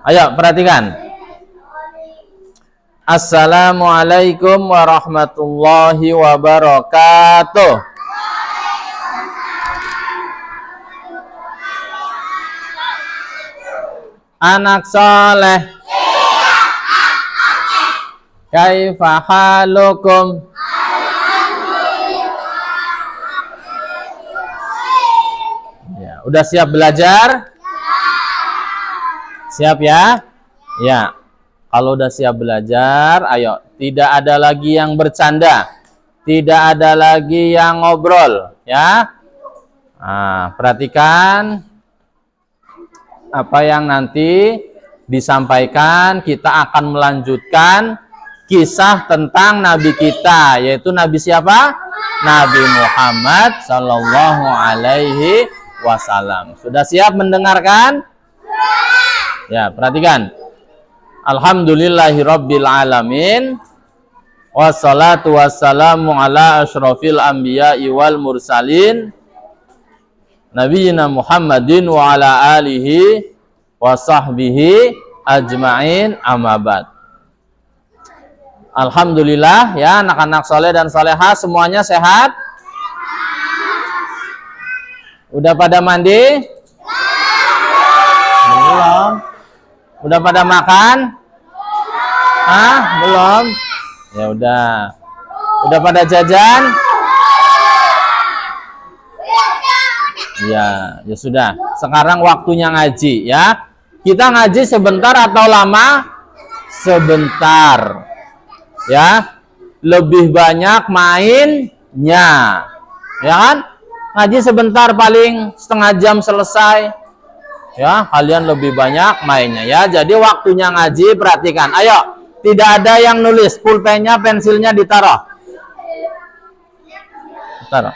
Ayo perhatikan. Assalamualaikum warahmatullahi wabarakatuh. Anak soleh, kaifa halukum? Ya, udah siap belajar? Siap ya? Ya. Kalau udah siap belajar, ayo. Tidak ada lagi yang bercanda, tidak ada lagi yang ngobrol, ya. Nah, perhatikan apa yang nanti disampaikan. Kita akan melanjutkan kisah tentang Nabi kita, yaitu Nabi siapa? Nabi Muhammad Sallallahu Alaihi Wasallam. Sudah siap mendengarkan? Ya, perhatikan. Alhamdulillahirabbil alamin. Wassalatu wassalamu ala asyrafil anbiya'i wal mursalin. Nabiyina Muhammadin wa ala alihi wa sahbihi ajma'in, amma ba'd. Alhamdulillah ya, anak-anak soleh dan soleha semuanya sehat? Udah pada mandi? Belum. Udah pada makan? Hah? Belum? Ya udah. Udah pada jajan? Ya, ya sudah. Sekarang waktunya ngaji ya. Kita ngaji sebentar atau lama? Sebentar. Ya. Lebih banyak mainnya. Ya kan? Ngaji sebentar, paling setengah jam selesai. Ya, kalian lebih banyak mainnya ya. Jadi waktunya ngaji, perhatikan. Ayo, tidak ada yang nulis. Pulpennya, pensilnya ditaruh. Taruh.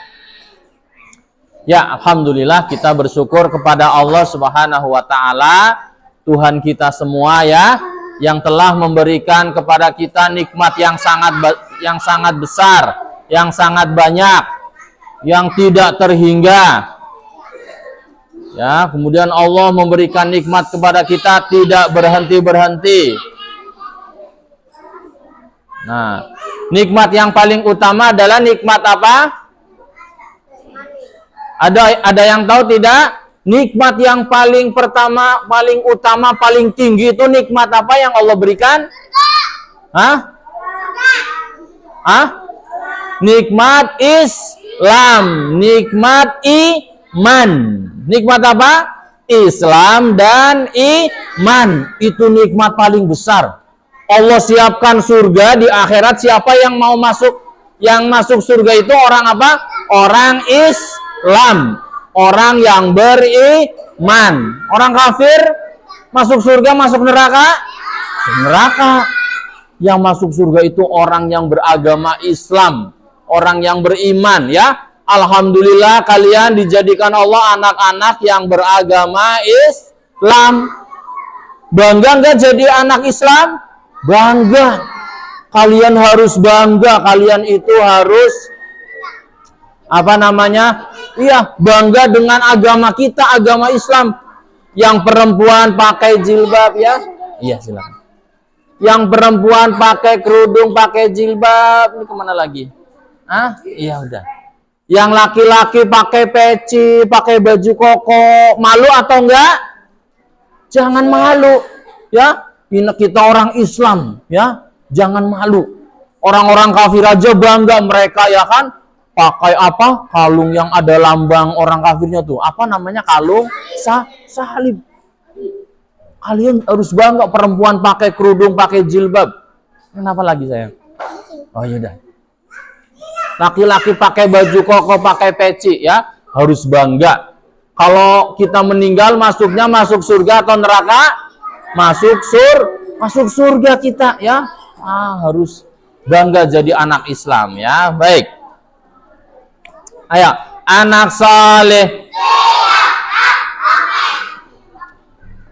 Ya, alhamdulillah kita bersyukur kepada Allah Subhanahu wa taala, Tuhan kita semua ya, yang telah memberikan kepada kita nikmat yang sangat besar, yang sangat banyak, yang tidak terhingga. Ya, kemudian Allah memberikan nikmat kepada kita tidak berhenti-berhenti. Nah, nikmat yang paling utama adalah nikmat apa? Ada yang tahu tidak? Nikmat yang paling pertama, paling utama, paling tinggi itu nikmat apa yang Allah berikan? Hah? Hah? Nikmat Islam, nikmat iman. Nikmat apa? Islam dan iman. Itu nikmat paling besar. Allah siapkan surga di akhirat. Siapa yang mau masuk? Yang masuk surga itu orang apa? Orang Islam, orang yang beriman. Orang kafir masuk surga, masuk neraka? Neraka. Yang masuk surga itu orang yang beragama Islam, orang yang beriman ya. Alhamdulillah kalian dijadikan Allah anak-anak yang beragama Islam. Bangga nggak jadi anak Islam? Bangga. Kalian harus bangga. Kalian itu harus apa namanya? Iya, bangga dengan agama kita, agama Islam. Yang perempuan pakai jilbab ya. Iya, silakan. Yang perempuan pakai kerudung, pakai jilbab. Ini kemana lagi? Ah, iya udah. Yang laki-laki pakai peci, pakai baju koko. Malu atau enggak? Jangan malu. Ya, ini kita orang Islam. Ya, jangan malu. Orang-orang kafir aja bangga mereka ya kan? Pakai apa? Kalung yang ada lambang orang kafirnya tuh. Apa namanya? Kalung salib. Kalian harus bangga perempuan pakai kerudung, pakai jilbab. Kenapa lagi sayang? Oh yaudah. Laki-laki pakai baju koko, pakai peci ya. Harus bangga. Kalau kita meninggal masuknya masuk surga atau neraka? Masuk surga kita ya. Harus bangga jadi anak Islam ya. Baik. Ayo, anak saleh.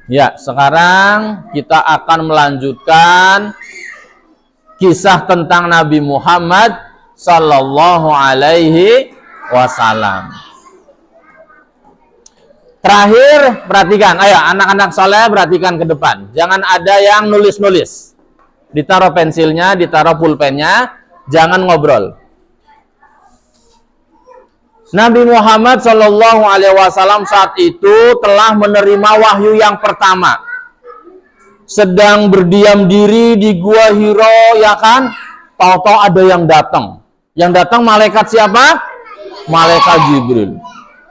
Ya, sekarang kita akan melanjutkan kisah tentang Nabi Muhammad Sallallahu Alaihi Wasallam. Terakhir, perhatikan. Ayo, anak-anak soleh, perhatikan ke depan. Jangan ada yang nulis-nulis. Ditaruh pensilnya, ditaruh pulpennya. Jangan ngobrol. Nabi Muhammad Shallallahu Alaihi Wasallam saat itu telah menerima wahyu yang pertama. Sedang berdiam diri di Gua Hiro, ya kan? Tahu-tahu ada yang datang. Yang datang malaikat siapa? Malaikat Jibril.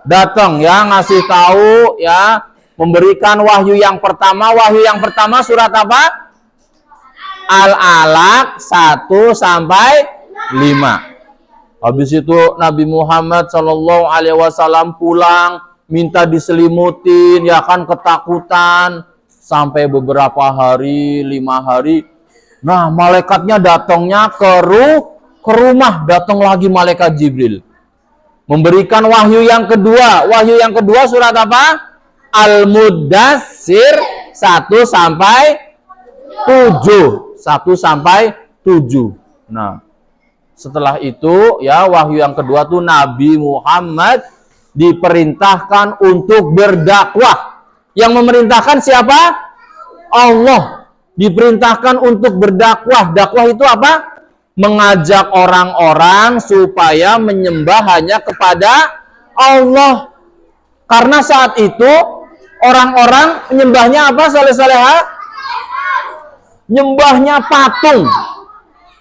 Datang ya, ngasih tahu ya, memberikan wahyu yang pertama. Wahyu yang pertama surat apa? Al-Alaq 1 sampai 5. Habis itu Nabi Muhammad Shallallahu Alaihi Wasallam pulang, minta diselimutin, ya kan, ketakutan sampai beberapa hari, 5 hari. Nah, malaikatnya datangnya ke rumah, datang lagi malaikat Jibril. Memberikan wahyu yang kedua. Wahyu yang kedua surat apa? Al-Muddatsir 1 sampai 7. 1 sampai 7. Nah, setelah itu ya, wahyu yang kedua tuh Nabi Muhammad diperintahkan untuk berdakwah. Yang memerintahkan siapa? Allah. Diperintahkan untuk berdakwah. Dakwah itu apa? Mengajak orang-orang supaya menyembah hanya kepada Allah. Karena saat itu orang-orang menyembahnya apa, saleh-saleha? Nyembahnya patung.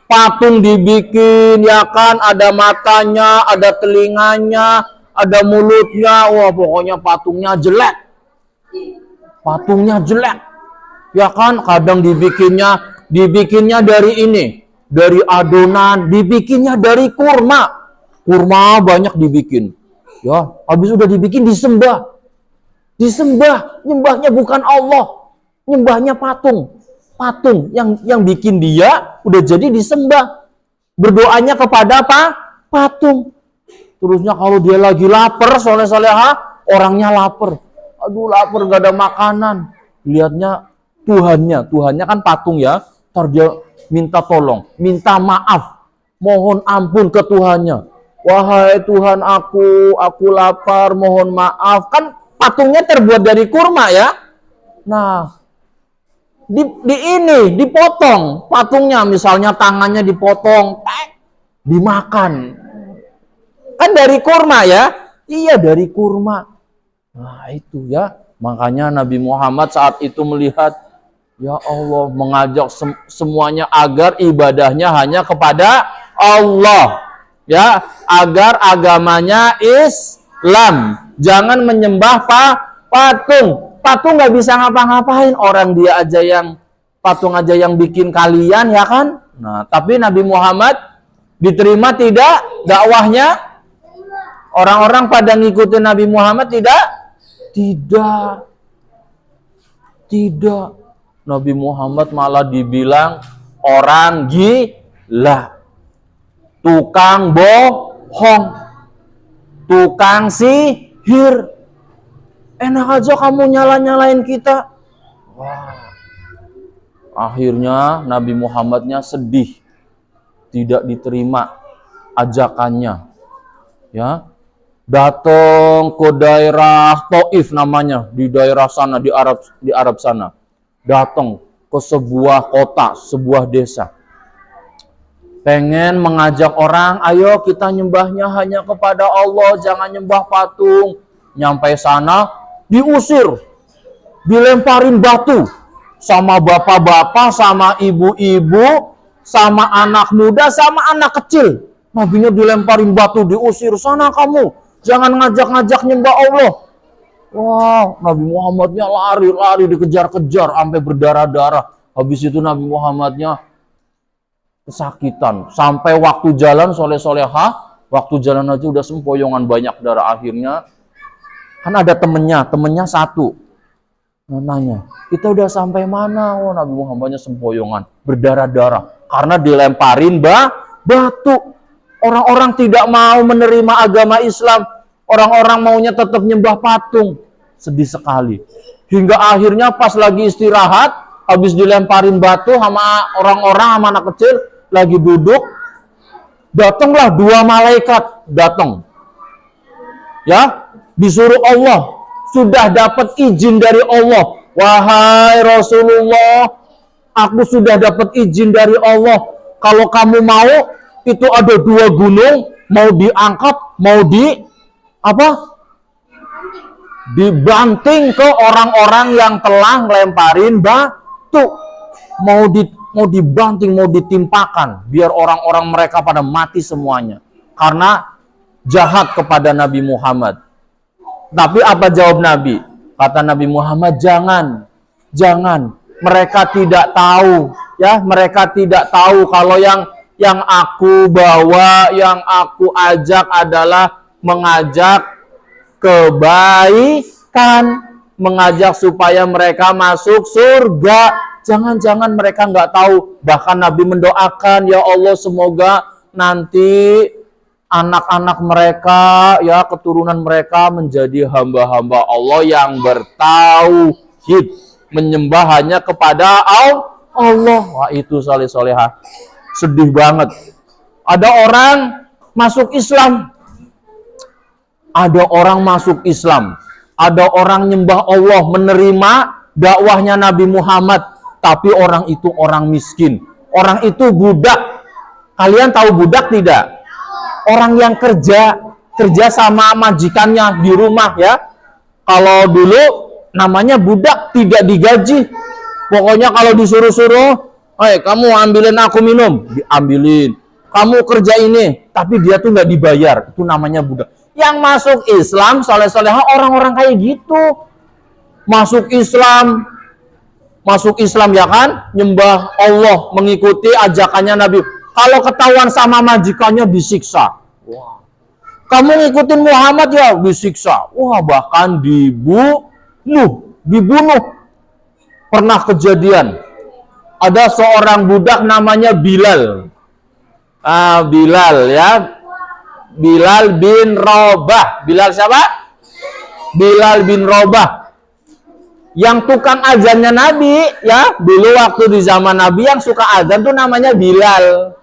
Patung dibikin, ya kan, ada matanya, ada telinganya, ada mulutnya. Wah, pokoknya patungnya jelek. Patungnya jelek. Ya kan, kadang dibikinnya dari ini. Dari adonan, dibikinnya dari kurma. Kurma banyak dibikin. Ya, habis udah dibikin disembah. Disembah, nyembahnya bukan Allah. Nyembahnya patung. Patung yang bikin dia udah jadi disembah. Berdoanya kepada apa? Patung. Terusnya kalau dia lagi lapar, soleh-soleha, orangnya lapar. Aduh, lapar, gak ada makanan. Lihatnya Tuhannya kan patung ya. Ntar dia minta tolong, minta maaf, mohon ampun ke Tuhannya. Wahai Tuhan aku lapar, mohon maaf. Kan patungnya terbuat dari kurma ya. Nah, dipotong patungnya, misalnya tangannya dipotong, dimakan. Kan dari kurma ya. Iya, dari kurma. Nah, itu ya. Makanya Nabi Muhammad saat itu melihat, ya Allah, mengajak semuanya agar ibadahnya hanya kepada Allah. Ya, agar agamanya Islam. Jangan menyembah patung. Patung nggak bisa ngapa-ngapain. Orang dia aja yang patung aja yang bikin kalian, ya kan? Nah, tapi Nabi Muhammad diterima tidak dakwahnya? Orang-orang pada ngikutin Nabi Muhammad tidak? Tidak. Nabi Muhammad malah dibilang orang gila, tukang bohong, tukang sihir. Enak aja kamu nyalain kita. Wah. Akhirnya Nabi Muhammadnya sedih, tidak diterima ajakannya. Ya, datang ke daerah Taif namanya, di daerah sana, di Arab sana. Datang ke sebuah kota, sebuah desa. Pengen mengajak orang, ayo kita nyembahnya hanya kepada Allah, jangan nyembah patung. Nyampe sana, diusir, dilemparin batu. Sama bapak-bapak, sama ibu-ibu, sama anak muda, sama anak kecil. Nabinya dilemparin batu, diusir. Sana kamu, jangan ngajak-ngajak nyembah Allah. Wah, Nabi Muhammadnya lari dikejar-kejar sampai berdarah-darah. Habis itu Nabi Muhammadnya kesakitan. Sampai waktu jalan soleh-soleha, waktu jalan aja udah sempoyongan banyak darah. Akhirnya kan ada temennya satu. Nanya, kita udah sampai mana? Oh, Nabi Muhammadnya sempoyongan, berdarah-darah. Karena dilemparin batu. Orang-orang tidak mau menerima agama Islam. Orang-orang maunya tetap nyembah patung. Sedih sekali. Hingga akhirnya pas lagi istirahat, habis dilemparin batu sama orang-orang, sama anak kecil, lagi duduk, datanglah 2 malaikat, datang. Ya, disuruh Allah, sudah dapat izin dari Allah. Wahai Rasulullah, aku sudah dapat izin dari Allah. Kalau kamu mau, itu ada 2 gunung, mau diangkat, mau dibanting ke orang-orang yang telah ngelemparin batu. Mau dibanting, mau ditimpakan, biar orang-orang mereka pada mati semuanya. Karena jahat kepada Nabi Muhammad. Tapi apa jawab Nabi? Kata Nabi Muhammad, jangan. Mereka tidak tahu, ya. Mereka tidak tahu kalau yang aku bawa, yang aku ajak adalah mengajak kebaikan, mengajak supaya mereka masuk surga. Jangan-jangan mereka nggak tahu. Bahkan Nabi mendoakan, ya Allah, semoga nanti anak-anak mereka, ya, keturunan mereka menjadi hamba-hamba Allah yang bertauhid, menyembah hanya kepada Allah. Wah, itu soleh-solehah. Sedih banget. Ada orang masuk Islam. Ada orang nyembah Allah, menerima dakwahnya Nabi Muhammad. Tapi orang itu orang miskin. Orang itu budak. Kalian tahu budak tidak? Orang yang kerja sama majikannya di rumah, ya. Kalau dulu namanya budak, tidak digaji. Pokoknya kalau disuruh-suruh, "Hei, kamu ambilin aku minum," diambilin. "Kamu kerja ini," tapi dia tuh nggak dibayar. Itu namanya budak. Yang masuk Islam, soleh-solehah, orang-orang kayak gitu. Masuk Islam, ya kan? Nyembah Allah, mengikuti ajakannya Nabi. Kalau ketahuan sama majikannya, disiksa. Wah. Kamu ngikutin Muhammad, ya, disiksa. Wah, bahkan dibunuh. Pernah kejadian. Ada seorang budak namanya Bilal. Bilal, ya. Bilal bin Rabah. Bilal siapa? Bilal bin Rabah. Yang tukang azannya Nabi, ya. Dulu waktu di zaman Nabi yang suka azan tuh namanya Bilal.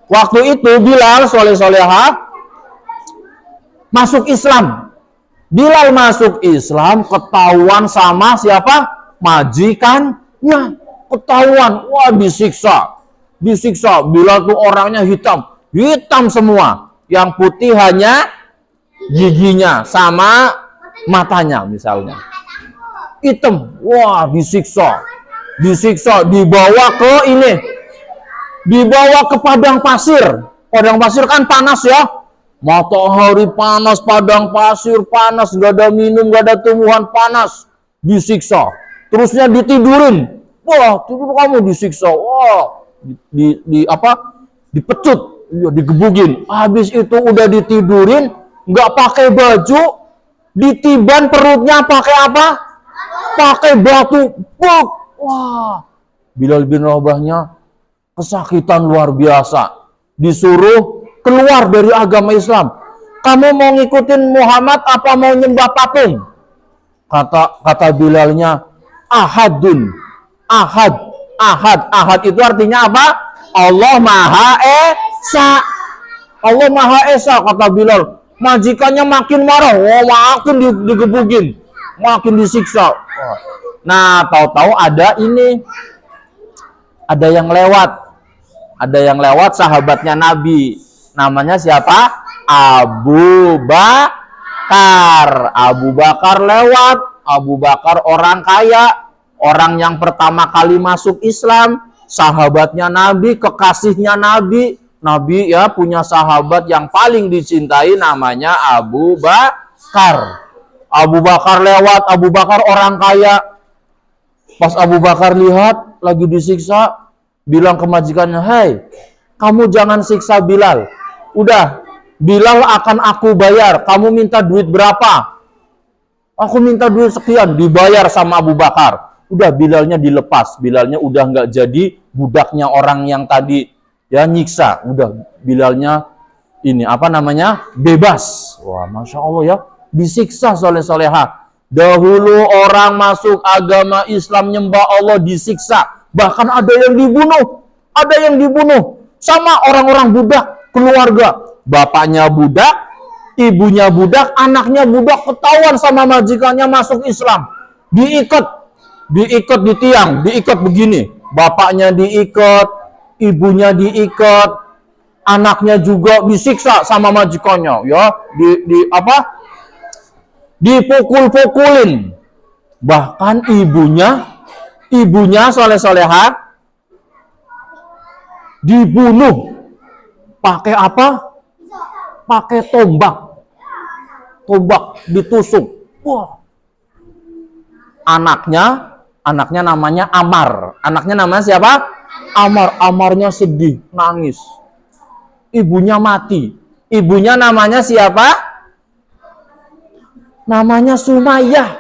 Waktu itu Bilal soleh-solehah masuk Islam. Bilal masuk Islam, ketahuan sama siapa? Majikannya. Ketahuan, wah, disiksa. Bilal tuh orangnya hitam semua. Yang putih hanya giginya sama matanya misalnya. Hitam, wah, disiksa, dibawa ke padang pasir. Padang pasir kan panas, ya. Matahari panas, padang pasir panas, gak ada minum, gak ada tumbuhan, panas. Disiksa. Terusnya ditidurin. Wah, tidur kamu, disiksa. Wah, dipecut, digebugin. Habis itu udah ditidurin, nggak pakai baju, ditiban perutnya pakai apa? Pakai batu. Wah, Bilal bin Rabahnya kesakitan luar biasa. Disuruh keluar dari agama Islam. Kamu mau ngikutin Muhammad apa mau nyembah patung? Kata Bilalnya, ahadun. Ahad itu artinya apa? Allah Maha Esa. Allah Maha Esa, kata Bilal. Majikannya makin marah, makin digebugin, makin disiksa. Nah, tahu-tahu ada yang lewat sahabatnya Nabi. Namanya siapa? Abu Bakar. Abu Bakar lewat. Abu Bakar orang kaya, orang yang pertama kali masuk Islam, sahabatnya Nabi, kekasihnya Nabi. Nabi, ya, punya sahabat yang paling dicintai, namanya Abu Bakar. Abu Bakar lewat. Abu Bakar orang kaya. Pas Abu Bakar lihat lagi disiksa, bilang ke majikannya, "Hei, kamu jangan siksa Bilal. Udah, Bilal akan aku bayar. Kamu minta duit berapa?" "Aku minta duit sekian." Dibayar sama Abu Bakar. Udah, Bilalnya dilepas. Bilalnya udah nggak jadi budaknya orang yang tadi, ya, nyiksa. Udah, Bilalnya bebas. Wah, Masya Allah, ya. Disiksa soleh-solehah. Dahulu orang masuk agama Islam nyembah Allah disiksa. Bahkan ada yang dibunuh. Sama orang-orang budak, keluarga. Bapaknya budak, ibunya budak, anaknya budak, ketahuan sama majikannya masuk Islam. Diikat di tiang, diikat begini. Bapaknya diikat, ibunya diikat, anaknya juga disiksa sama majikannya, ya, dipukul-pukulin. Bahkan ibunya soleh-soleha dibunuh pakai apa? Pakai tombak ditusuk. Wah. Anaknya namanya Amar. Anaknya namanya siapa? Amar. Amarnya sedih, nangis. Ibunya mati. Ibunya namanya siapa? Namanya Sumayyah.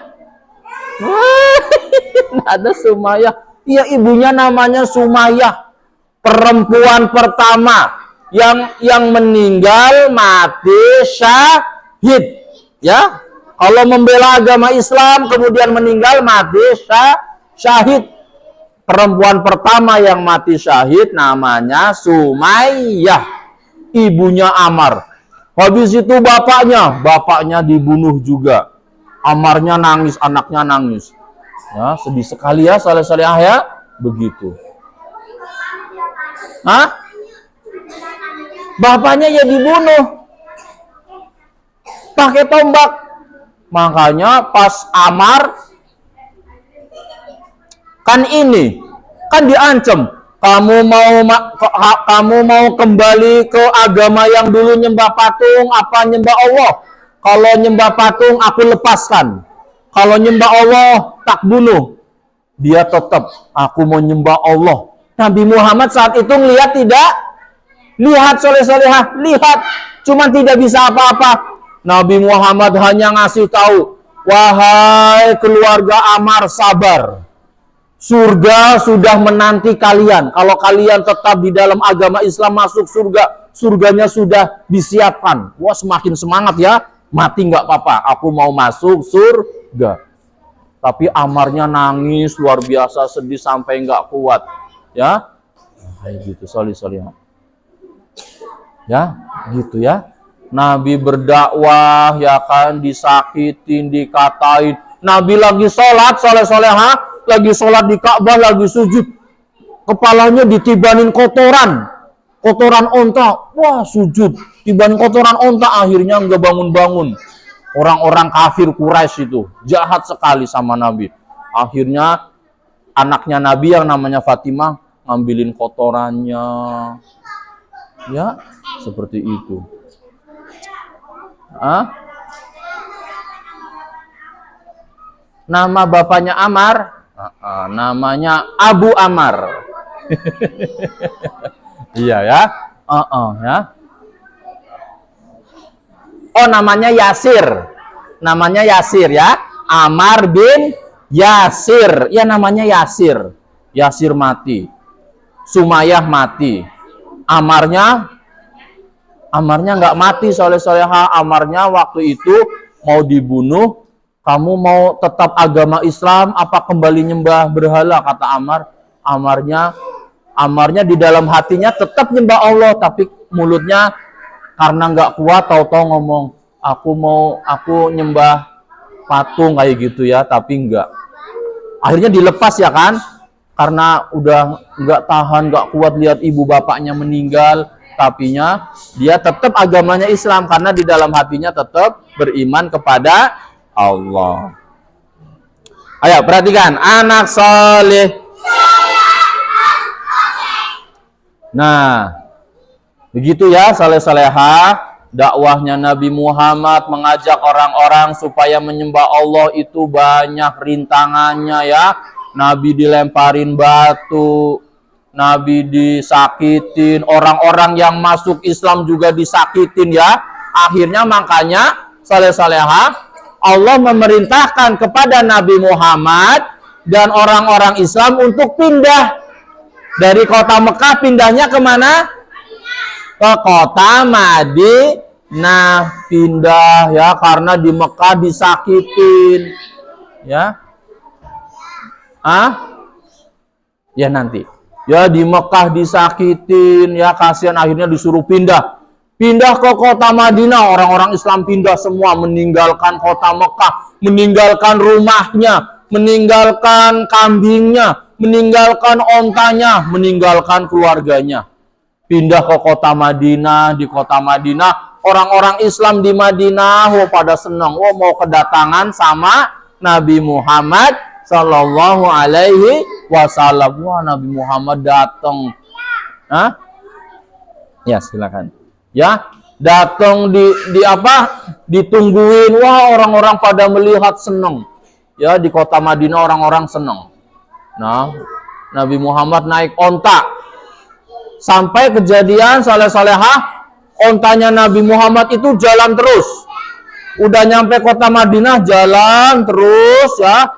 Ada Sumayyah. Iya, ibunya namanya Sumayyah. Perempuan pertama yang meninggal mati syahid. Ya. Kalau membela agama Islam kemudian meninggal mati syahid. Perempuan pertama yang mati syahid namanya Sumayyah, ibunya Amar. Habis itu bapaknya dibunuh juga. Amarnya nangis, anaknya nangis. Ya, sedih sekali ya, saleh-salehah ya. Begitu. Hah? Bapaknya ya dibunuh pakai tombak. Makanya pas Amar kan diancam, kamu mau kembali ke agama yang dulu nyembah patung apa nyembah Allah? Kalau nyembah patung aku lepaskan, kalau nyembah Allah tak bunuh. Dia tetap, aku mau nyembah Allah. Nabi Muhammad saat itu lihat tidak? Lihat soleh-solehah, lihat, cuma tidak bisa apa-apa. Nabi Muhammad hanya ngasih tahu, wahai keluarga Amar, sabar. Surga sudah menanti kalian. Kalau kalian tetap di dalam agama Islam masuk surga, surganya sudah disiapkan. Wah, semakin semangat ya. Mati nggak apa-apa, aku mau masuk surga. Tapi Amarnya nangis luar biasa, sedih sampai nggak kuat. Ya, kayak gitu, soleh-solehah. Ya, gitu ya. Nabi berdakwah, ya kan, disakitin, dikatain. Nabi lagi sholat, soleh-solehah, lagi sholat di Ka'bah, lagi sujud. Kepalanya ditibanin kotoran onta. Wah, sujud. Tibanin kotoran onta, akhirnya nggak bangun-bangun. Orang-orang kafir Quraisy itu jahat sekali sama Nabi. Akhirnya anaknya Nabi yang namanya Fatimah ngambilin kotorannya. Ya, seperti itu. Nama bapaknya Amar, namanya Abu Amar. Iya ya. Ya. Oh, namanya Yasir. Namanya Yasir ya. Amar bin Yasir. Ya, namanya Yasir. Yasir mati. Sumayyah mati. Amarnya nggak mati, soleh-solehah. Amarnya waktu itu mau dibunuh. Kamu mau tetap agama Islam apa kembali nyembah berhala? Kata Amar. Amarnya di dalam hatinya tetap nyembah Allah, tapi mulutnya karena nggak kuat tahu-tahu ngomong, aku nyembah patung kayak gitu ya, tapi enggak. Akhirnya dilepas ya kan, karena udah nggak tahan, nggak kuat lihat ibu bapaknya meninggal. Tapinya dia tetap agamanya Islam karena di dalam hatinya tetap beriman kepada Allah. Ayo perhatikan, anak soleh. Nah, begitu ya soleh-solehah. Dakwahnya Nabi Muhammad mengajak orang-orang supaya menyembah Allah itu banyak rintangannya ya. Nabi dilemparin batu, Nabi disakitin, orang-orang yang masuk Islam juga disakitin ya. Akhirnya makanya soleh-solehah, Allah memerintahkan kepada Nabi Muhammad dan orang-orang Islam untuk pindah dari kota Mekah. Pindahnya kemana? Ke kota Madinah. Pindah ya, karena di Mekah disakitin ya. Ya nanti ya, di Mekah disakitin ya, kasihan, akhirnya disuruh pindah Pindah ke kota Madinah, orang-orang Islam pindah semua, meninggalkan kota Mekah, meninggalkan rumahnya, meninggalkan kambingnya, meninggalkan ontanya, meninggalkan keluarganya. Pindah ke kota Madinah. Di kota Madinah, orang-orang Islam di Madinah pada senang, mau kedatangan sama Nabi Muhammad Sallallahu Alaihi Wasallam. Wah, Nabi Muhammad datang. Hah? Ya, silakan. Ya, datang di apa? Ditungguin. Wah, orang-orang pada melihat senang. Ya, di kota Madinah orang-orang senang. Nah, Nabi Muhammad naik onta. Sampai kejadian saleh-salehah, ontanya Nabi Muhammad itu jalan terus. Udah nyampe kota Madinah, jalan terus ya.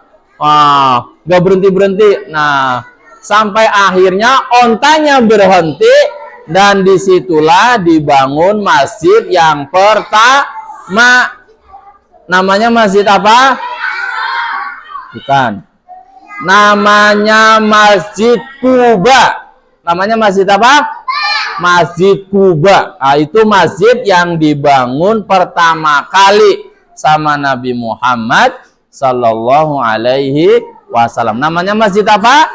Gak berhenti-berhenti. Nah, sampai akhirnya ontanya berhenti. Dan disitulah dibangun masjid yang pertama. Namanya masjid apa? Bukan. Namanya Masjid Kuba. Namanya masjid apa? Masjid Kuba. Nah, itu masjid yang dibangun pertama kali sama Nabi Muhammad Sallallahu Alaihi Wasallam. Namanya masjid apa?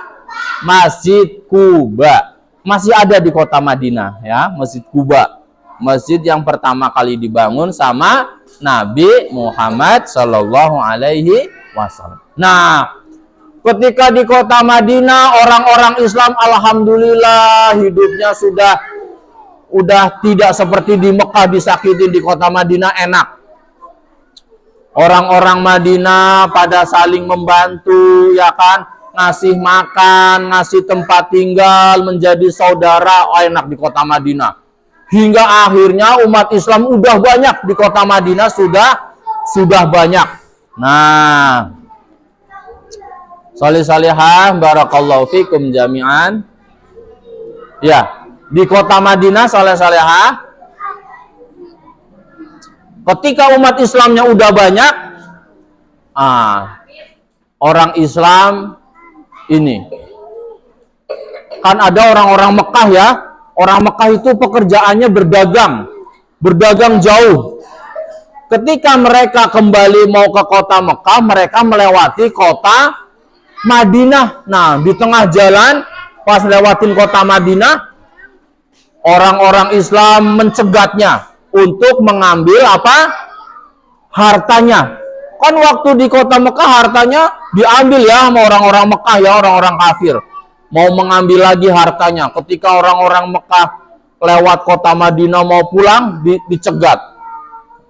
Masjid Kuba. Masih ada di kota Madinah ya, Masjid Kuba. Masjid yang pertama kali dibangun sama Nabi Muhammad Sallallahu Alaihi Wasallam. Nah, ketika di kota Madinah orang-orang Islam alhamdulillah hidupnya udah tidak seperti di Mekah disakitin. Di kota Madinah enak. Orang-orang Madinah pada saling membantu ya kan, ngasih makan, ngasih tempat tinggal, menjadi saudara. Enak di kota Madinah. Hingga akhirnya umat Islam udah banyak di kota Madinah, sudah banyak. Nah, salih-salihah, barakallahu fikum jami'an. Ya, di kota Madinah salih-salihah, ketika umat Islamnya udah banyak, orang Islam ini kan ada orang-orang Mekah ya. Orang Mekah itu pekerjaannya berdagang jauh. Ketika mereka kembali mau ke kota Mekah, mereka melewati kota Madinah. Nah, di tengah jalan pas lewatin kota Madinah, orang-orang Islam mencegatnya untuk mengambil apa? Hartanya. Kan waktu di kota Mekah hartanya diambil ya sama orang-orang Mekah ya, orang-orang kafir. Mau mengambil lagi hartanya. Ketika orang-orang Mekah lewat kota Madinah mau pulang, dicegat.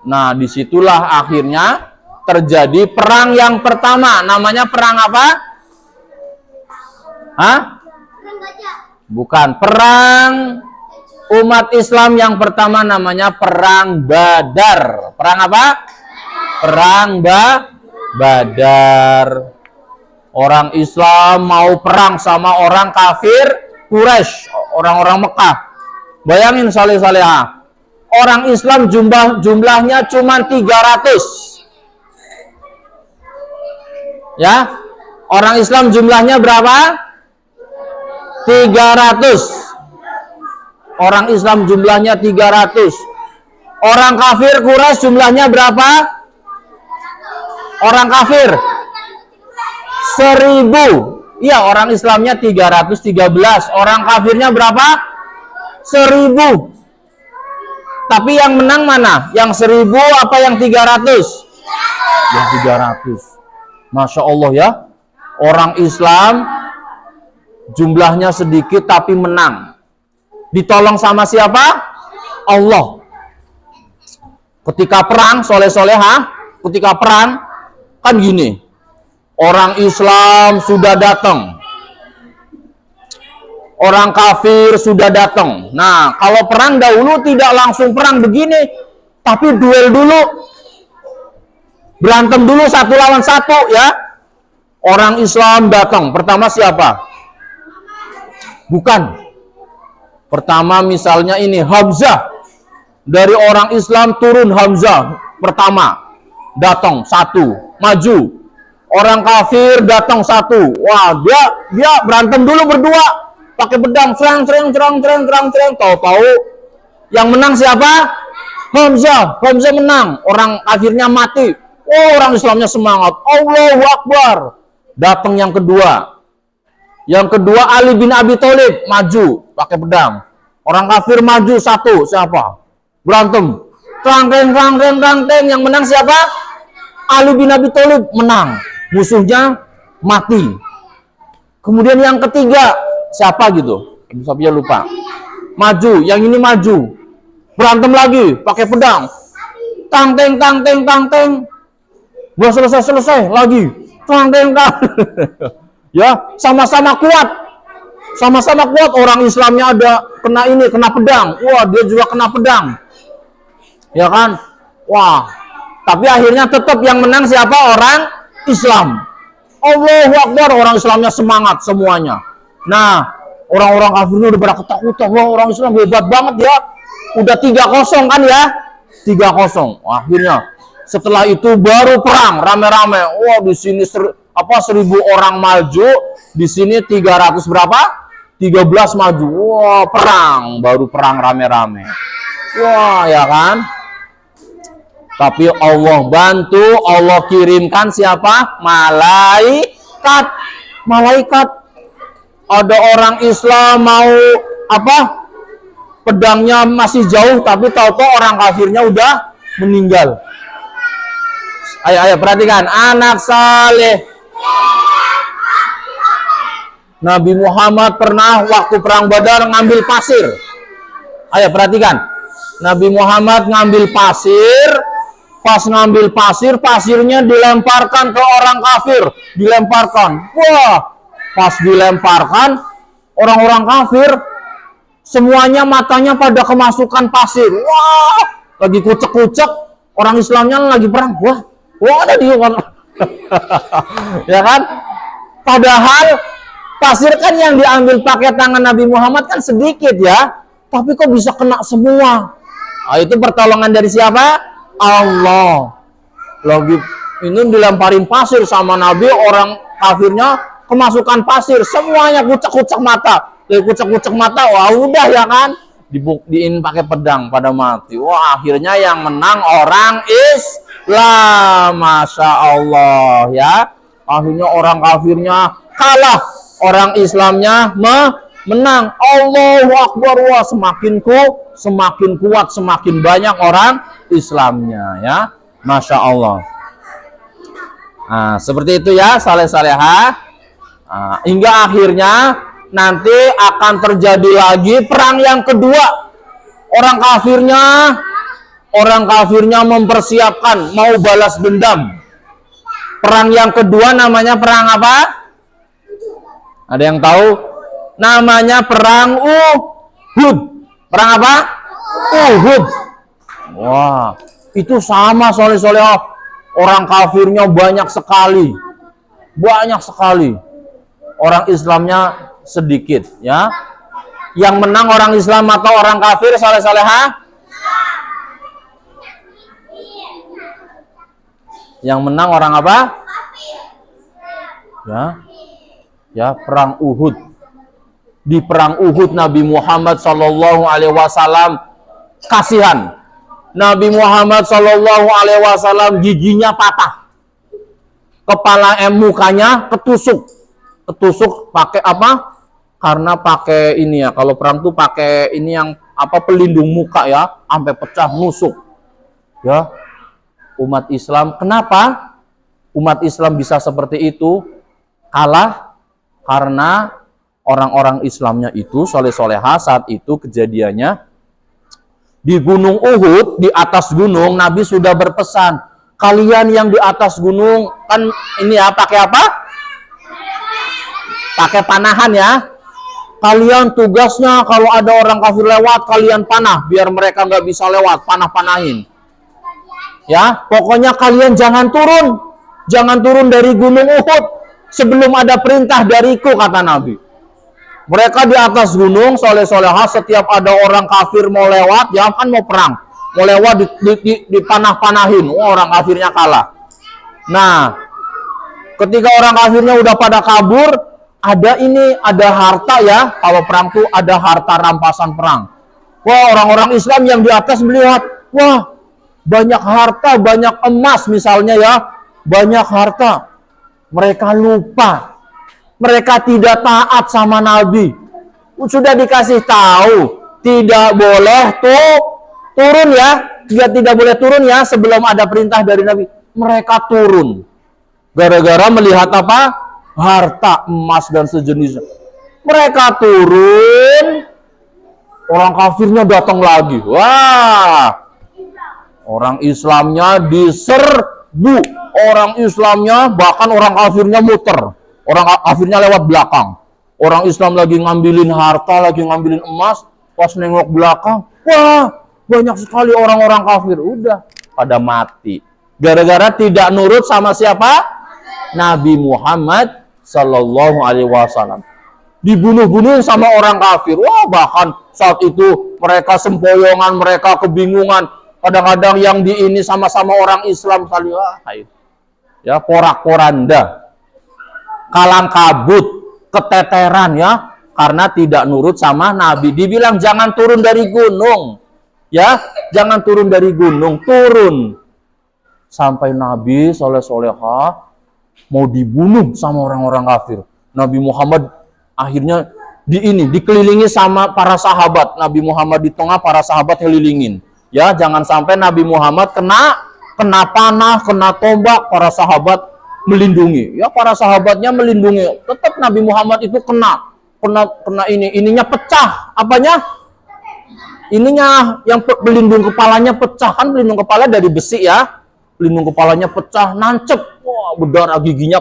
Nah, disitulah akhirnya terjadi perang yang pertama. Namanya perang apa? Hah? Bukan. Perang umat Islam yang pertama namanya Perang Badar. Perang apa? Perang Badar. Orang Islam mau perang sama orang kafir Quraisy, orang-orang Mekah. Bayangin salih-salihah. Orang Islam jumlahnya cuma 300. Ya. Orang Islam jumlahnya berapa? 300. Orang Islam jumlahnya 300. Orang kafir Quraisy jumlahnya berapa? Orang kafir 1000. Iya, orang Islamnya 313. Orang kafirnya berapa? 1000. Tapi yang menang mana? Yang 1000 apa yang 300? Yang 300. Masya Allah ya. Orang Islam jumlahnya sedikit tapi menang. Ditolong sama siapa? Allah. Ketika perang, soleh-solehah, ketika perang, kan gini, orang Islam sudah datang, orang kafir sudah datang. Nah, kalau perang dahulu tidak langsung perang begini, tapi duel dulu, berantem dulu satu lawan satu ya. Orang Islam datang, pertama siapa? Bukan. Pertama misalnya ini Hamzah. Dari orang Islam turun Hamzah pertama. Datang satu, maju. Orang kafir datang satu. Wah, dia berantem dulu berdua. Pakai pedang, serang. Tahu-tahu Yang menang siapa? Hamzah. Hamzah menang. Orang kafirnya mati. Oh, orang Islamnya semangat. Allahu Akbar. Datang yang kedua. Yang kedua Ali bin Abi Thalib maju pakai pedang. Orang kafir maju satu. Siapa? Berantem. Tang-teng. Yang menang siapa? Ali bin Abi Thalib menang. Musuhnya mati. Kemudian yang ketiga siapa gitu? Saya lupa. Maju. Yang ini maju. Berantem lagi pakai pedang. Tang-teng. Belum selesai lagi. Tang-teng. Ya, sama-sama kuat. Sama-sama kuat. Orang Islamnya ada kena pedang. Wah, dia juga kena pedang. Ya kan? Wah. Tapi akhirnya tetap yang menang siapa? Orang Islam. Allahu Akbar, orang Islamnya semangat semuanya. Nah, orang-orang kafirnya udah pada ketakutan. Wah, orang Islam hebat banget ya. Udah 3-0 kan ya? 3-0. Akhirnya setelah itu baru perang rame-rame. Wah, di sini 1000 orang maju, di sini 300 berapa? 13 maju. Wah, baru perang rame-rame. Wah, ya kan? Tapi Allah bantu, Allah kirimkan siapa? Malaikat. Ada orang Islam mau apa? Pedangnya masih jauh, tapi tahu-tahu orang kafirnya udah meninggal. Ayo perhatikan, anak saleh. Nabi Muhammad pernah waktu perang Badar ngambil pasir. Ayo perhatikan. Nabi Muhammad ngambil pasir. Pas ngambil pasir, pasirnya dilemparkan ke orang kafir. Dilemparkan. Wah, pas dilemparkan, orang-orang kafir semuanya matanya pada kemasukan pasir. Wah, lagi kucek-kucek. Orang Islamnya lagi perang. Wah ada dia kan. Ya kan? Padahal pasir kan yang diambil pakai tangan Nabi Muhammad kan sedikit ya. Tapi kok bisa kena semua? Nah, itu pertolongan dari siapa? Allah. Lagi ini dilemparin pasir sama Nabi, orang kafirnya kemasukan pasir, semuanya kucek-kucek mata. Kucek-kucek mata, wah udah ya kan? Dibuktiin pakai pedang pada mati. Wah, akhirnya yang menang orang Islam. Masya Allah ya. Akhirnya orang kafirnya kalah, orang Islamnya menang. Allahu Akbar. Wah, semakin kuat, semakin banyak orang Islamnya ya. Masya Allah. Nah, seperti itu ya, saleh-salehah. Nah, hingga akhirnya nanti akan terjadi lagi perang yang kedua. Orang kafirnya mempersiapkan mau balas dendam. Perang yang kedua namanya perang apa? Ada yang tahu? Namanya perang Uhud. Perang apa? Uhud. Wah, itu sama soleh-soleh. Orang kafirnya banyak sekali. Orang Islamnya sedikit ya. Yang menang orang Islam atau orang kafir, soleh-solehah? Yang menang orang apa? Ya, perang Uhud. Di perang Uhud Nabi Muhammad SAW kasihan. Nabi Muhammad SAW giginya patah. Mukanya ketusuk pakai apa? Karena pakai ini ya, kalau perang tuh pakai ini yang apa, pelindung muka ya, sampai pecah, nusuk. Ya. Umat Islam, kenapa umat Islam bisa seperti itu? Kalah karena orang-orang Islamnya itu soleh-solehah. Saat itu kejadiannya di Gunung Uhud, di atas gunung, Nabi sudah berpesan, kalian yang di atas gunung kan ini ya, pakai apa? Pakai panahan ya. Kalian tugasnya kalau ada orang kafir lewat, kalian panah biar mereka nggak bisa lewat, panah-panahin. Ya, pokoknya kalian jangan turun dari Gunung Uhud sebelum ada perintah dariku, kata Nabi. Mereka di atas gunung, soleh-solehah, setiap ada orang kafir mau lewat, ya kan mau perang, mau lewat dipanah-panahin. Orang kafirnya kalah. Nah, ketika orang kafirnya udah pada kabur, ada harta ya, kalau perang tuh ada harta rampasan perang. Wah, orang-orang Islam yang di atas melihat, wah, banyak harta, banyak emas misalnya ya, banyak harta. Mereka lupa. Mereka tidak taat sama Nabi. Sudah dikasih tahu, tidak boleh turun ya. Dia tidak boleh turun ya sebelum ada perintah dari Nabi. Mereka turun. Gara-gara melihat apa? Harta, emas, dan sejenisnya. Mereka turun, orang kafirnya datang lagi. Wah, orang Islamnya diserbu. Orang Islamnya, bahkan orang kafirnya muter. Orang kafirnya lewat belakang. Orang Islam lagi ngambilin harta, lagi ngambilin emas. Pas nengok belakang, wah, banyak sekali orang-orang kafir. Udah, pada mati. Gara-gara tidak nurut sama siapa? Nabi Muhammad Sallallahu Alaihi Wasallam. Dibunuh-bunuh sama orang kafir. Wah, bahkan saat itu mereka sempoyongan, mereka kebingungan. Kadang-kadang yang di ini sama-sama orang Islam saling ya porak-poranda, kalang kabut, keteteran ya, karena tidak nurut sama Nabi. Dibilang jangan turun dari gunung, ya, jangan turun dari gunung, turun. Sampai Nabi soleh-soleha mau dibunuh sama orang-orang kafir. Nabi Muhammad akhirnya dikelilingi sama para sahabat. Nabi Muhammad di tengah, para sahabat ngelilingin. Ya, jangan sampai Nabi Muhammad kena panah, kena tombak, para sahabat melindungi. Ya, para sahabatnya melindungi. Tetap Nabi Muhammad itu kena ininya pecah. Apanya? Ininya yang pelindung kepalanya pecah, kan pelindung kepala dari besi ya. Pelindung kepalanya pecah, nancep. Wah, berdarah, giginya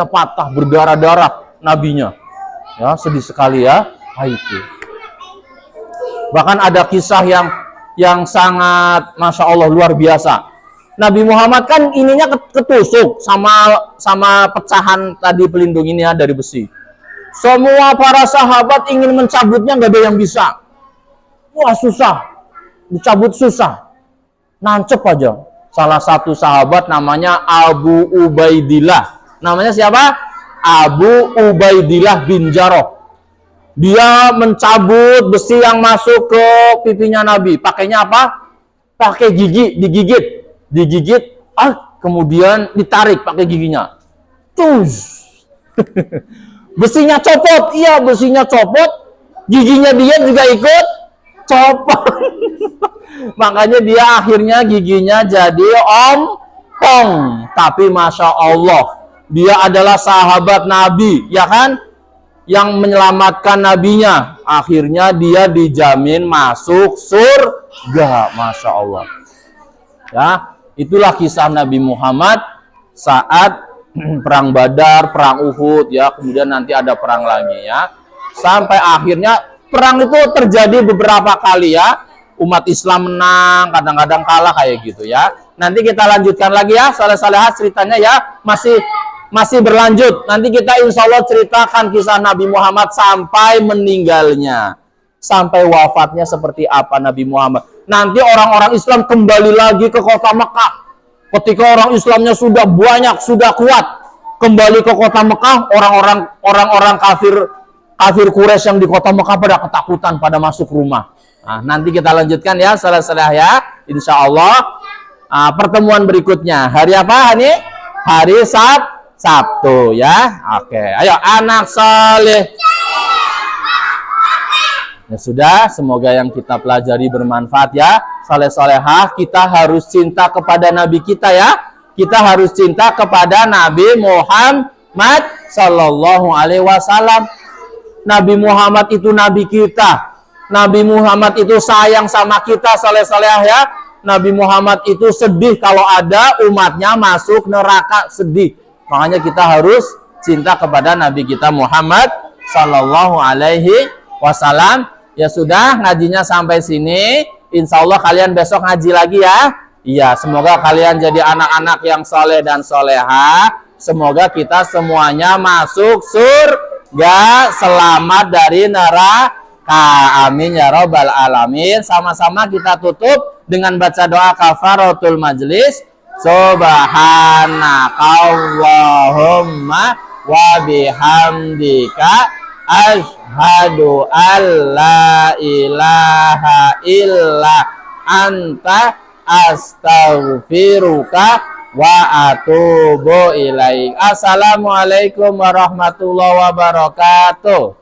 patah, berdarah-darah nabinya. Ya, sedih sekali ya. Itu. Bahkan ada kisah yang sangat Masya Allah luar biasa. Nabi Muhammad kan ininya ketusuk sama pecahan tadi pelindung ini ya dari besi. Semua para sahabat ingin mencabutnya, nggak ada yang bisa. Wah, susah. Dicabut susah. Nancep aja. Salah satu sahabat namanya Abu Ubaidillah. Namanya siapa? Abu Ubaidillah bin Jarrah. Dia mencabut besi yang masuk ke pipinya Nabi. Pakainya apa? Pakai gigi, digigit, kemudian ditarik pakai giginya. Cus. Besinya copot. Iya, besinya copot. Giginya dia juga ikut copot. Makanya dia akhirnya giginya jadi ompong. Tapi Masya Allah, dia adalah sahabat Nabi, ya kan? Yang menyelamatkan nabinya. Akhirnya dia dijamin masuk surga. Masya Allah. Ya, itulah kisah Nabi Muhammad saat perang Badar, perang Uhud, ya. Kemudian nanti ada perang lagi, ya. Sampai akhirnya perang itu terjadi beberapa kali, ya. Umat Islam menang, kadang-kadang kalah kayak gitu, ya. Nanti kita lanjutkan lagi ya, saleh-salehah ceritanya ya, masih berlanjut. Nanti kita insya Allah ceritakan kisah Nabi Muhammad sampai meninggalnya. Sampai wafatnya seperti apa Nabi Muhammad. Nanti orang-orang Islam kembali lagi ke kota Mekah. Ketika orang Islamnya sudah banyak, sudah kuat. Kembali ke kota Mekah, orang-orang kafir Quraisy yang di kota Mekah pada ketakutan, pada masuk rumah. Nah, nanti kita lanjutkan ya, saleh-salehah ya. Insya Allah. Pertemuan berikutnya. Hari apa ini? Hari Sabtu ya. Oke, ayo anak saleh. Ya sudah, semoga yang kita pelajari bermanfaat ya. Saleh-salehah, kita harus cinta kepada Nabi kita ya. Kita harus cinta kepada Nabi Muhammad Sallallahu Alaihi Wasallam. Nabi Muhammad itu Nabi kita. Nabi Muhammad itu sayang sama kita, saleh-salehah ya. Nabi Muhammad itu sedih kalau ada umatnya masuk neraka, sedih. Makanya kita harus cinta kepada Nabi kita Muhammad Sallallahu Alaihi Wasallam. Ya sudah, ngajinya sampai sini. Insya Allah kalian besok ngaji lagi ya. Iya, semoga kalian jadi anak-anak yang soleh dan soleha. Semoga kita semuanya masuk surga, selamat dari neraka. Amin ya robbal alamin. Sama-sama kita tutup dengan baca doa kafaratul majlis. Subhanakallahumma wa bihamdika Asyhadu alla ilaha illa anta astaghfiruka wa atubu ilaik. Assalamualaikum warahmatullahi wabarakatuh.